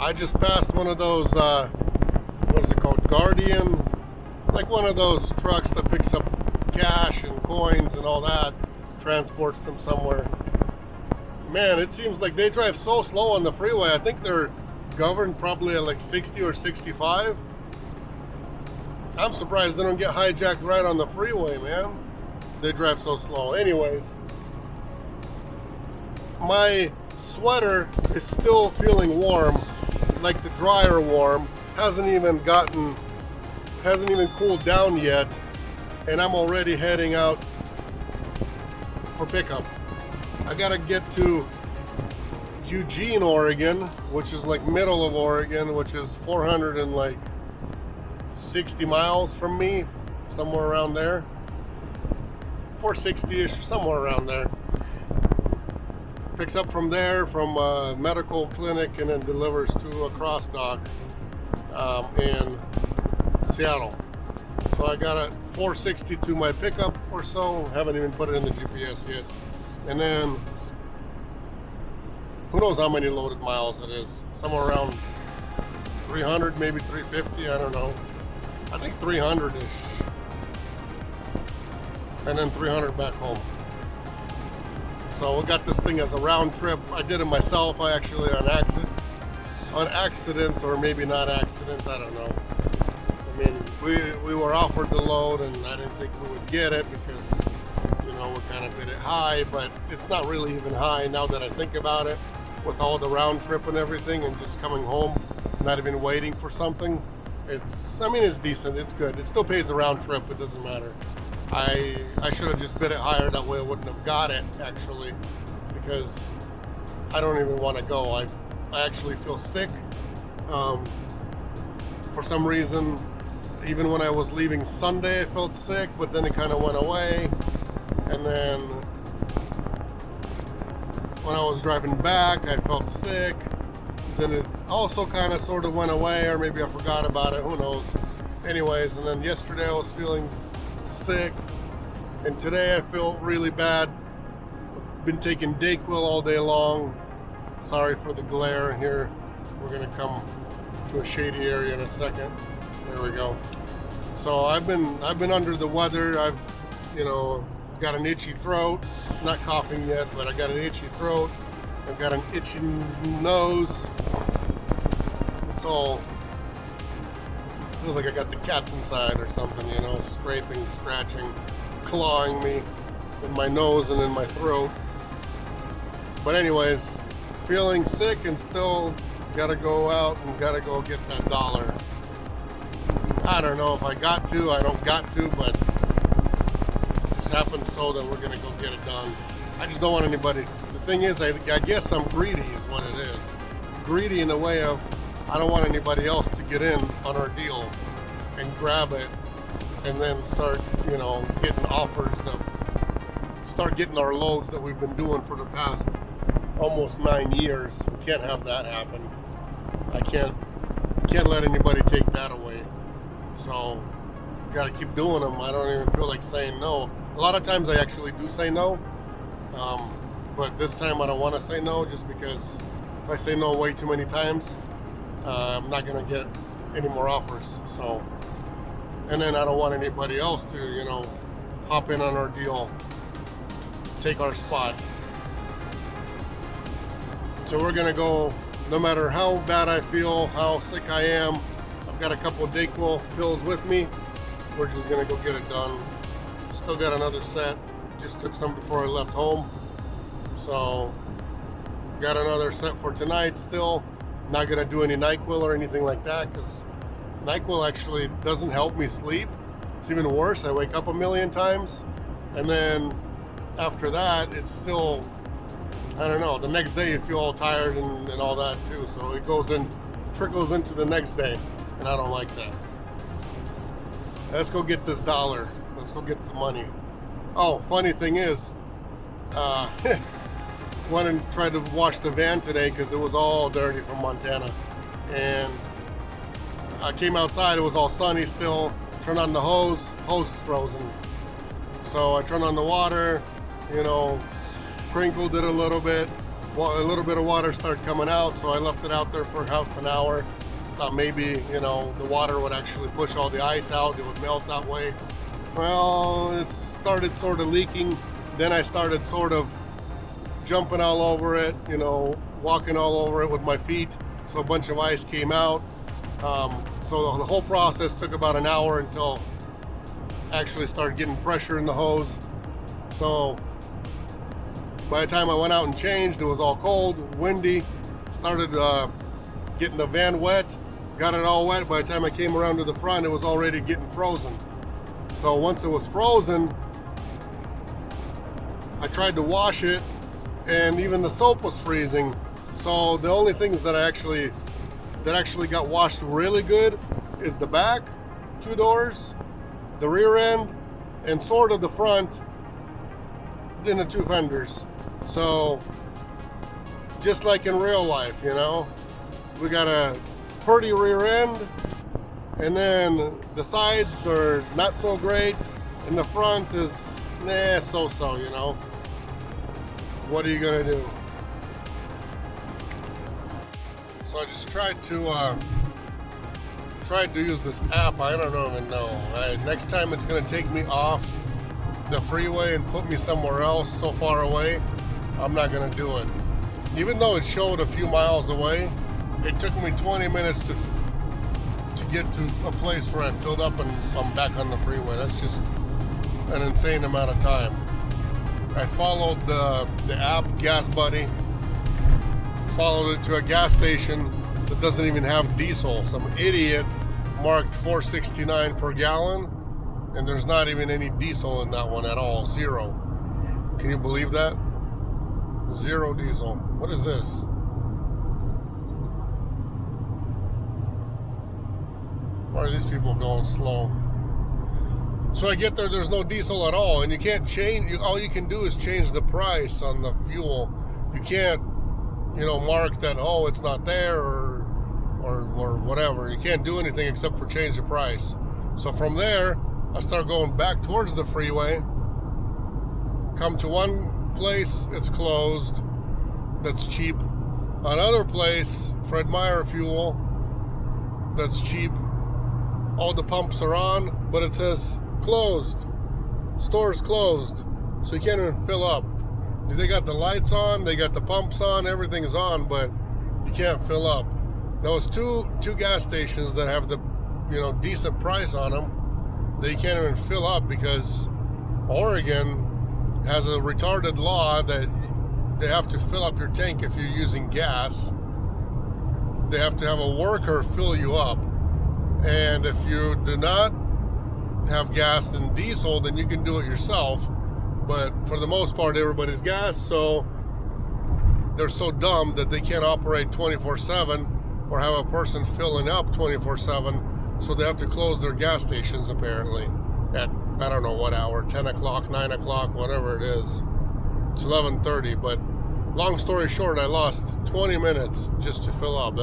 I just passed one of those, what is it called, Guardian, like one of those trucks that picks up cash and coins and all that, transports them somewhere. Man, it seems like they drive so slow on the freeway. I think they're governed probably at like 60 or 65. I'm surprised they don't get hijacked right on the freeway, man. They drive so slow. Anyways, my sweater is still feeling warm, like the dryer warm. Hasn't even cooled down yet, and I'm already heading out for pickup. I gotta get to Eugene, Oregon, which is like middle of Oregon, which is 460 miles from me, somewhere around there. 460-ish, somewhere around there. Picks up from there, from a medical clinic, and then delivers to a cross dock in Seattle. So I got a 460 to my pickup or so. Haven't even put it in the GPS yet. And then who knows how many loaded miles it is. Somewhere around 300, maybe 350, I don't know. I think 300-ish. And then 300 back home. So we got this thing as a round trip. I did it myself. I actually on accident, or maybe not accident, I don't know. I mean, we were offered the load, and I didn't think we would get it because, you know, we kind of bid it high, but it's not really even high now that I think about it, with all the round trip and everything, and just coming home, not even waiting for something. It's decent. It's good. It still pays the round trip. It doesn't matter. I should have just bid it higher, that way I wouldn't have got it, actually, because I don't even want to go. I actually feel sick for some reason. Even when I was leaving Sunday, I felt sick, but then it kind of went away. And then when I was driving back, I felt sick. Then it also kind of sort of went away, or maybe I forgot about it, who knows. Anyways, and then yesterday I was feeling sick, and today I feel really bad. Been taking Dayquil all day long. Sorry for the glare here. We're gonna come to a shady area in a second. There we go. So I've been under the weather. I've got an itchy throat. Not coughing yet, but I got an itchy throat. I've got an itching nose. It's all feels like I got the cats inside or something, scraping, scratching, clawing me in my nose and in my throat. But anyways, feeling sick and still gotta go out and gotta go get that dollar. I don't know if I got to, I don't got to, but it just happens so that we're gonna go get it done. I just don't want anybody. The thing is, I guess I'm greedy is what it is. Greedy in the way of I don't want anybody else to get in on our deal and grab it and then start, getting offers to start getting our loads that we've been doing for the past almost 9 years. We can't have that happen. I can't let anybody take that away. So, got to keep doing them. I don't even feel like saying no. A lot of times I actually do say no. But this time I don't want to say no, just because if I say no way too many times, I'm not going to get any more offers. So, and then I don't want anybody else to, hop in on our deal, take our spot. So we're going to go, no matter how bad I feel, how sick I am. I've got a couple of Dayquil pills with me. We're just going to go get it done. Still got another set. Just took some before I left home. So, got another set for tonight still. Not going to do any NyQuil or anything like that, because NyQuil actually doesn't help me sleep. It's even worse. I wake up a million times, and then after that, it's still, I don't know, the next day you feel all tired and all that too. So it trickles into the next day, and I don't like that. Let's go get this dollar. Let's go get the money. Oh, funny thing is, went and tried to wash the van today because it was all dirty from Montana. And I came outside, it was all sunny still. Turned on the hose is frozen. So I turned on the water, crinkled it a little bit, well, a little bit of water started coming out, so I left it out there for half an hour. Thought maybe, you know, the water would actually push all the ice out, it would melt that way. Well, it started sort of leaking. Then I started sort of jumping all over it, you know, walking all over it with my feet. So a bunch of ice came out. So the whole process took about an hour until I actually started getting pressure in the hose. So by the time I went out and changed, it was all cold, windy, started getting the van wet, got it all wet. By the time I came around to the front, it was already getting frozen. So once it was frozen, I tried to wash it, and even the soap was freezing. So the only things that actually got washed really good is the back 2 doors, the rear end, and sort of the front, then the 2 fenders. So just like in real life, you know, we got a pretty rear end, and then the sides are not so great, and the front is so-so, you know. What are you gonna do? So I just tried to use this app. I don't even know. Next time it's gonna take me off the freeway and put me somewhere else so far away. I'm not gonna do it. Even though it showed a few miles away, it took me 20 minutes to get to a place where I filled up and I'm back on the freeway. That's just an insane amount of time. I followed the app Gas Buddy, followed it to a gas station that doesn't even have diesel. Some idiot marked $4.69 per gallon, and there's not even any diesel in that one at all. Zero. Can you believe that? Zero diesel. What is this? Why are these people going slow? So I get there, there's no diesel at all, and you can't change, all you can do is change the price on the fuel. You can't, you know, mark that, oh, it's not there, or whatever. You can't do anything except for change the price. So from there, I start going back towards the freeway, come to one place, it's closed, that's cheap. Another place, Fred Meyer fuel, that's cheap. All the pumps are on, but it says closed. Store's closed, so you can't even fill up. They got the lights on, they got the pumps on, everything's on, but you can't fill up. There was two gas stations that have the, you know, decent price on them that you can't even fill up because Oregon has a retarded law that they have to fill up your tank if you're using gas. They have to have a worker fill you up. And if you do not have gas and diesel, then you can do it yourself. But for the most part, everybody's gas, so they're so dumb that they can't operate 24/7 or have a person filling up 24/7. So they have to close their gas stations apparently at, I don't know what hour, 10 o'clock, 9 o'clock, whatever it is. It's 11:30, but long story short, I lost 20 minutes just to fill up.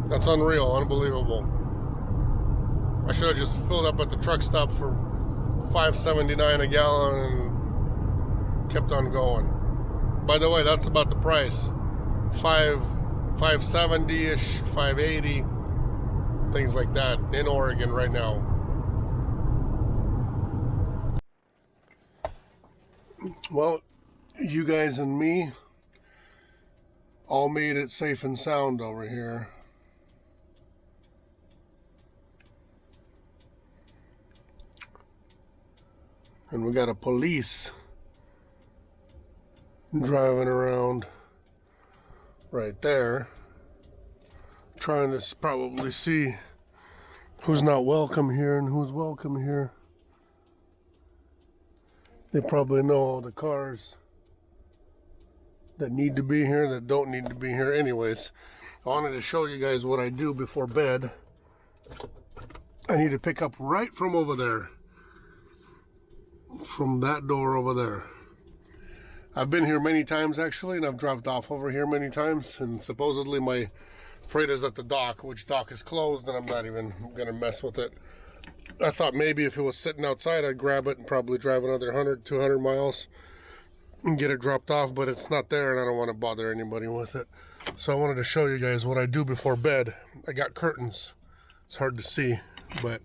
That's unreal, unbelievable. I should have just filled up at the truck stop for $5.79 a gallon and kept on going. By the way, that's about the price. $5.70-ish, $5.80, things like that in Oregon right now. Well, you guys and me all made it safe and sound over here. And we got a police driving around right there, trying to probably see who's not welcome here and who's welcome here. They probably know all the cars that need to be here, that don't need to be here. Anyways, I wanted to show you guys what I do before bed. I need to pick up right from over there. From that door over there. I've been here many times actually, and I've dropped off over here many times, and supposedly my freight is at the dock, which dock is closed, and I'm not even gonna mess with it. I thought maybe if it was sitting outside I'd grab it and probably drive another 100, 200 miles and get it dropped off, but it's not there and I don't want to bother anybody with it. So I wanted to show you guys what I do before bed. I got curtains. It's hard to see, but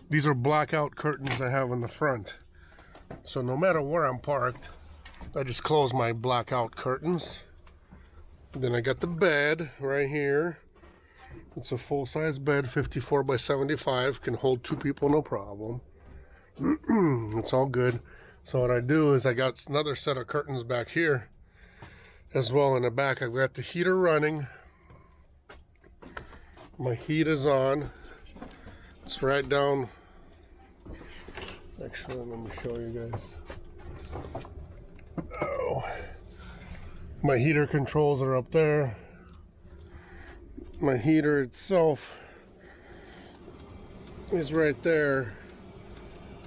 these are blackout curtains I have in the front. So no matter where I'm parked, I just close my blackout curtains. Then I got the bed right here. It's a full-size bed, 54 by 75, can hold 2 people no problem. It's all good. So what I do is I got another set of curtains back here as well. In the back I've got the heater running. My heat is on. It's right down. Actually, let me show you guys. Oh, my heater controls are up there. My heater itself is right there.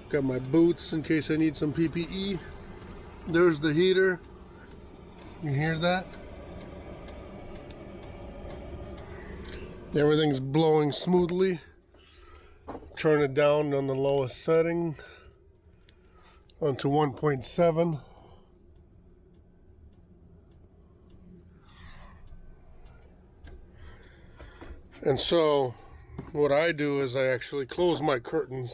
Got my boots in case I need some PPE. There's the heater. You hear that? Everything's blowing smoothly. Turn it down on the lowest setting onto 1.7. And so what I do is I actually close my curtains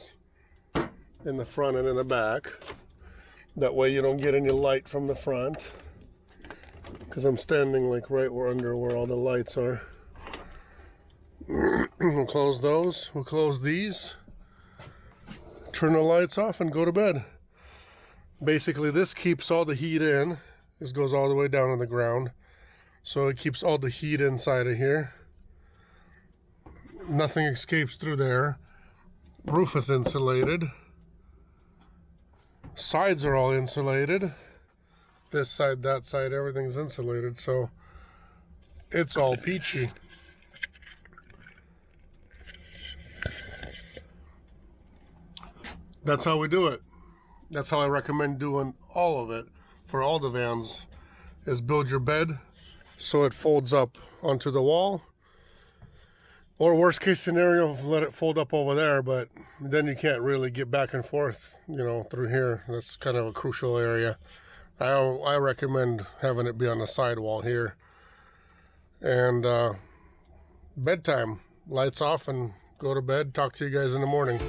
in the front and in the back. That way you don't get any light from the front, because I'm standing like right under where all the lights are. We'll close those, we'll close these, turn the lights off and go to bed. Basically this keeps all the heat in. This goes all the way down on the ground, so it keeps all the heat inside of here. Nothing escapes through there. Roof is insulated. Sides are all insulated. This side, that side, everything's insulated, so it's all peachy. That's how we do it. That's how I recommend doing all of it for all the vans, is build your bed so it folds up onto the wall. Or worst case scenario, let it fold up over there, but then you can't really get back and forth, you know, through here. That's kind of a crucial area. I recommend having it be on the sidewall here. And bedtime, lights off and go to bed. Talk to you guys in the morning.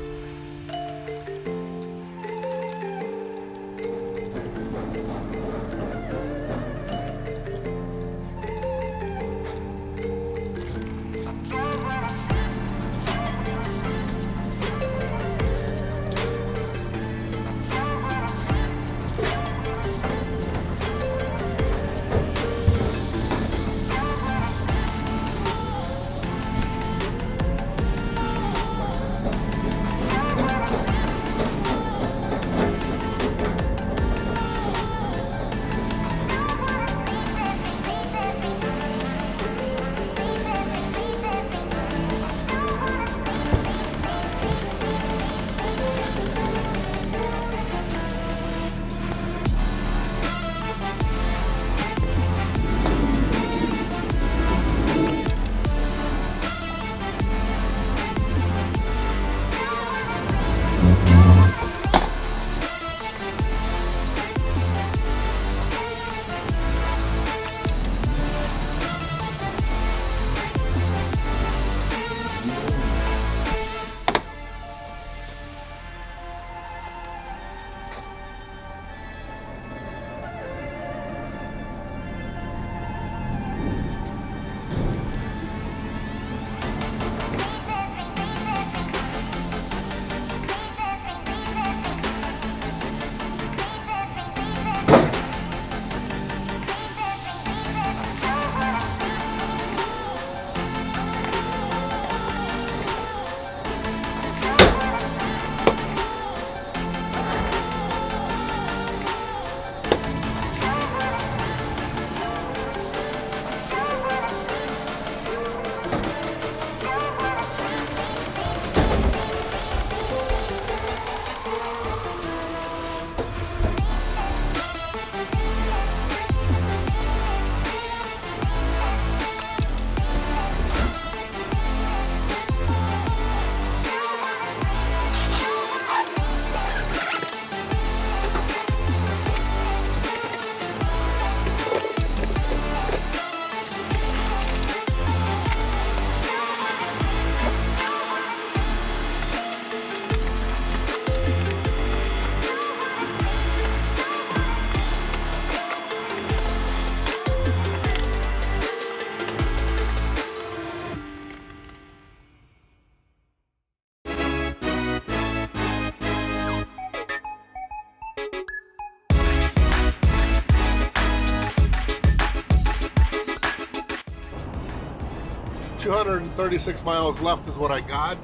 236 miles left is what I got.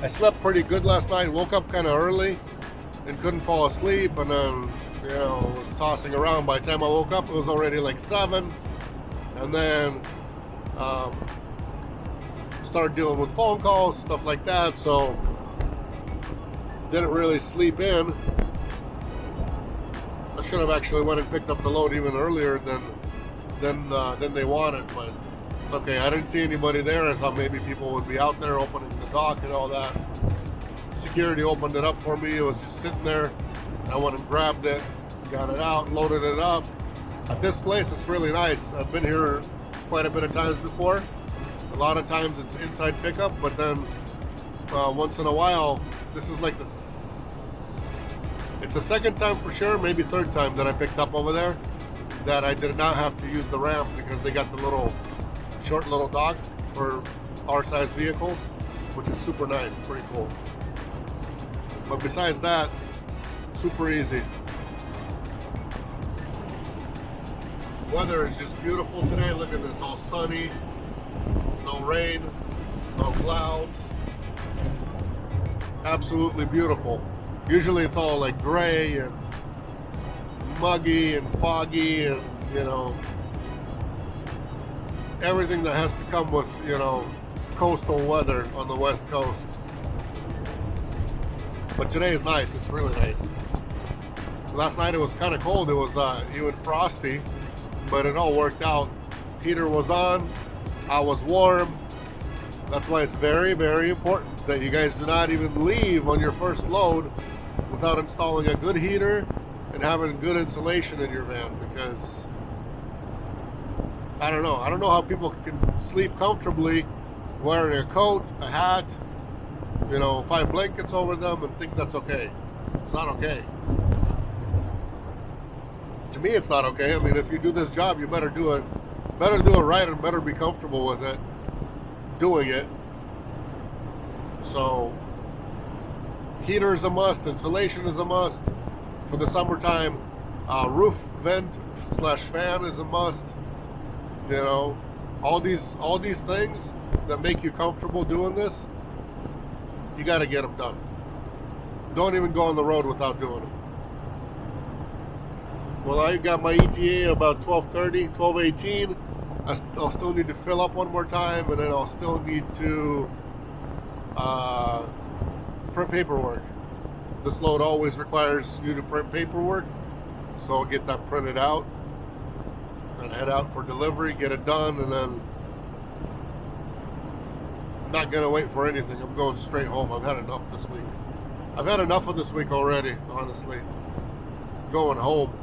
I slept pretty good last night. Woke up kind of early and couldn't fall asleep, and then was tossing around. By the time I woke up, it was already like 7, and then started dealing with phone calls, stuff like that. So didn't really sleep in. I should have actually went and picked up the load even earlier than they wanted, but it's okay. I didn't see anybody there. I thought maybe people would be out there opening the dock and all that. Security opened it up for me. It was just sitting there. I went and grabbed it, got it out, loaded it up. At this place, it's really nice. I've been here quite a bit of times before. A lot of times it's inside pickup, but then once in a while, this is like it's the second time for sure, maybe third time that I picked up over there that I did not have to use the ramp because they got the short little dock for our size vehicles, which is super nice, pretty cool. But besides that, super easy. Weather is just beautiful today. Look at this, all sunny, no rain, no clouds. Absolutely beautiful. Usually it's all like gray and muggy and foggy and everything that has to come with coastal weather on the West Coast. But today is nice. It's really nice. Last night it was kind of cold. It was even frosty, but it all worked out. Heater was on. I was warm. That's why it's very, very important that you guys do not even leave on your first load without installing a good heater and having good insulation in your van, because I don't know how people can sleep comfortably wearing a coat, a hat, 5 blankets over them and think that's okay. It's not okay. To me, it's not okay. I mean, if you do this job, you better do it right and better be comfortable with it, doing it. So heater is a must, insulation is a must for the summertime. Roof vent / fan is a must. All these things that make you comfortable doing this, you got to get them done. Don't even go on the road without doing them. Well, I got my ETA about 12:30, 12:18. I'll still need to fill up one more time, and then I'll still need to print paperwork. This load always requires you to print paperwork, so I'll get that printed out and head out for delivery, get it done, and then I'm not gonna wait for anything. I'm going straight home. I've had enough this week. I've had enough of this week already, honestly. Going home.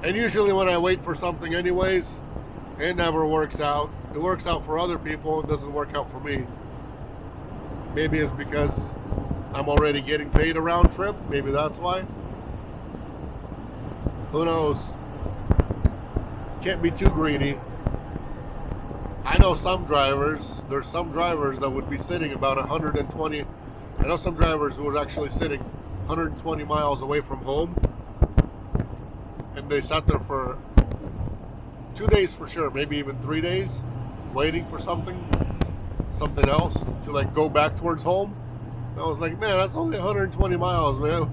And usually when I wait for something anyways, it never works out. It works out for other people, it doesn't work out for me. Maybe it's because I'm already getting paid a round trip. Maybe that's why. Who knows? Can't be too greedy. I know some drivers, there's some drivers that would be sitting about 120. I know some drivers who are actually sitting 120 miles away from home, and they sat there for 2 days for sure, maybe even 3 days, waiting for something else to like go back towards home. And I was like, man, that's only 120 miles, man.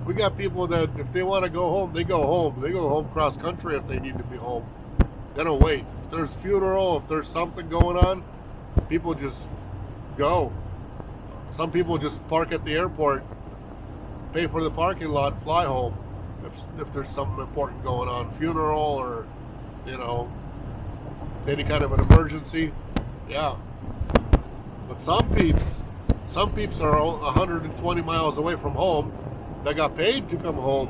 We got people that if they want to go home, they go home. They go home cross country if they need to be home. They don't wait. If there's funeral, if there's something going on, people just go. Some people just park at the airport, pay for the parking lot, fly home. If there's something important going on, funeral or any kind of an emergency, yeah. But some peeps are 120 miles away from home that got paid to come home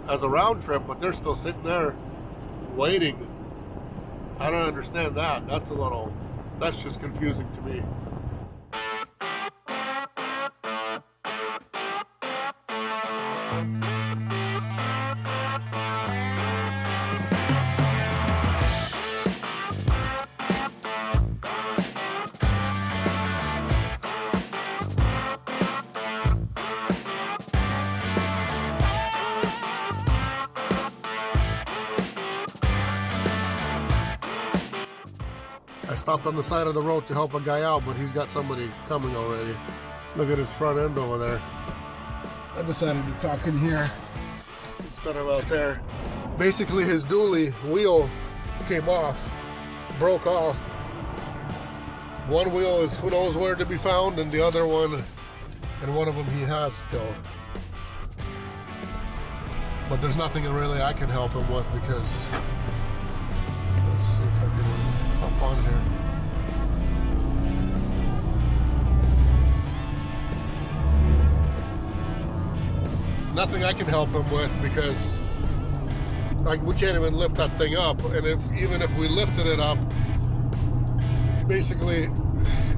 as a round trip, but they're still sitting there waiting. I don't understand that. That's just confusing to me. stopped on the side of the road to help a guy out, but he's got somebody coming already. Look at his front end over there. I decided to talk in here instead of out there. Basically his dually wheel came off, broke off. One wheel is who knows where to be found, and the other one, and one of them he has still. But there's nothing really I can help him with because, let's see if I can hop on here. Nothing I can help him with because like we can't even lift that thing up, and even if we lifted it up, basically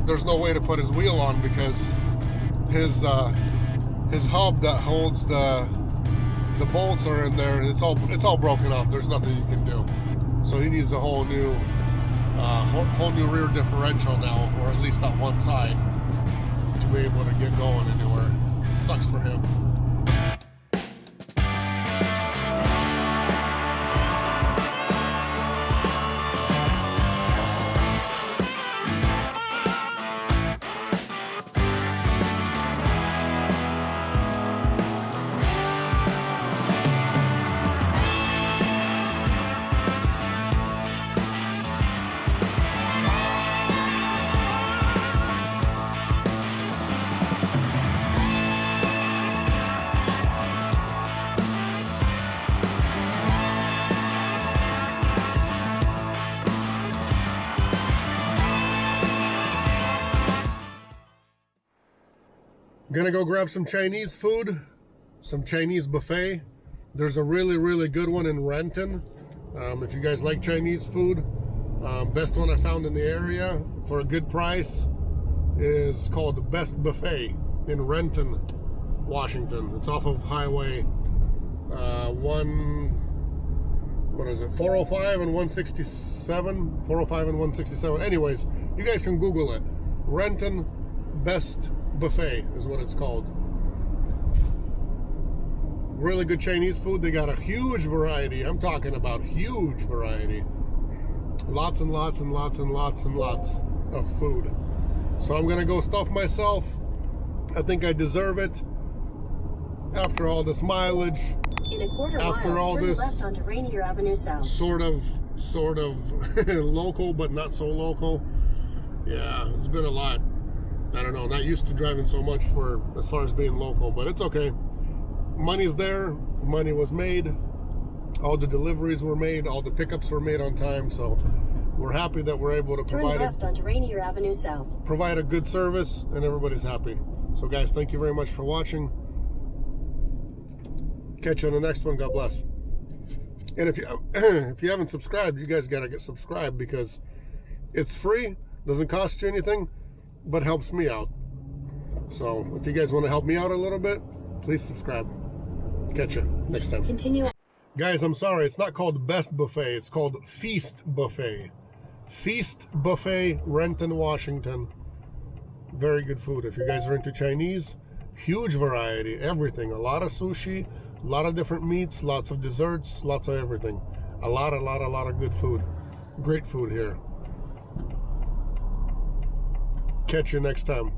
there's no way to put his wheel on because his hub that holds the bolts are in there, and it's all broken off. There's nothing you can do. So he needs a whole new rear differential now, or at least on one side, to be able to get going anywhere. Sucks for him. Gonna go grab some Chinese food, some Chinese buffet. There's a really, really good one in Renton. If you guys like Chinese food, best one I found in the area for a good price is called the Best Buffet in Renton, Washington. It's off of Highway 405 and 167? 405 and 167. Anyways, you guys can Google it. Renton Best Buffet is what it's called. Really good Chinese food. They got a huge variety. I'm talking about huge variety. Lots and lots and lots and lots and lots of food. So I'm gonna go stuff myself. I think I deserve it. After all this mileage, in a quarter after mile, all turn this left onto Rainier Avenue South. sort of local, but not so local. Yeah, it's been a lot. I don't know, not used to driving so much as far as being local, but it's okay. Money's there, money was made, all the deliveries were made, all the pickups were made on time, so we're happy that we're able to Turn left onto Rainier Avenue South. Provide a good service, and everybody's happy. So guys, thank you very much for watching. Catch you on the next one. God bless. And if you haven't subscribed, you guys gotta get subscribed because it's free, doesn't cost you anything, but helps me out. So if you guys want to help me out a little bit, please subscribe. Catch you next time. Continue. Guys, I'm sorry, it's not called Best Buffet, it's called Feast Buffet. Feast Buffet, Renton, Washington. Very good food. If you guys are into Chinese, huge variety, everything. A lot of sushi, a lot of different meats, lots of desserts, lots of everything. A lot of good food. Great food here. Catch you next time.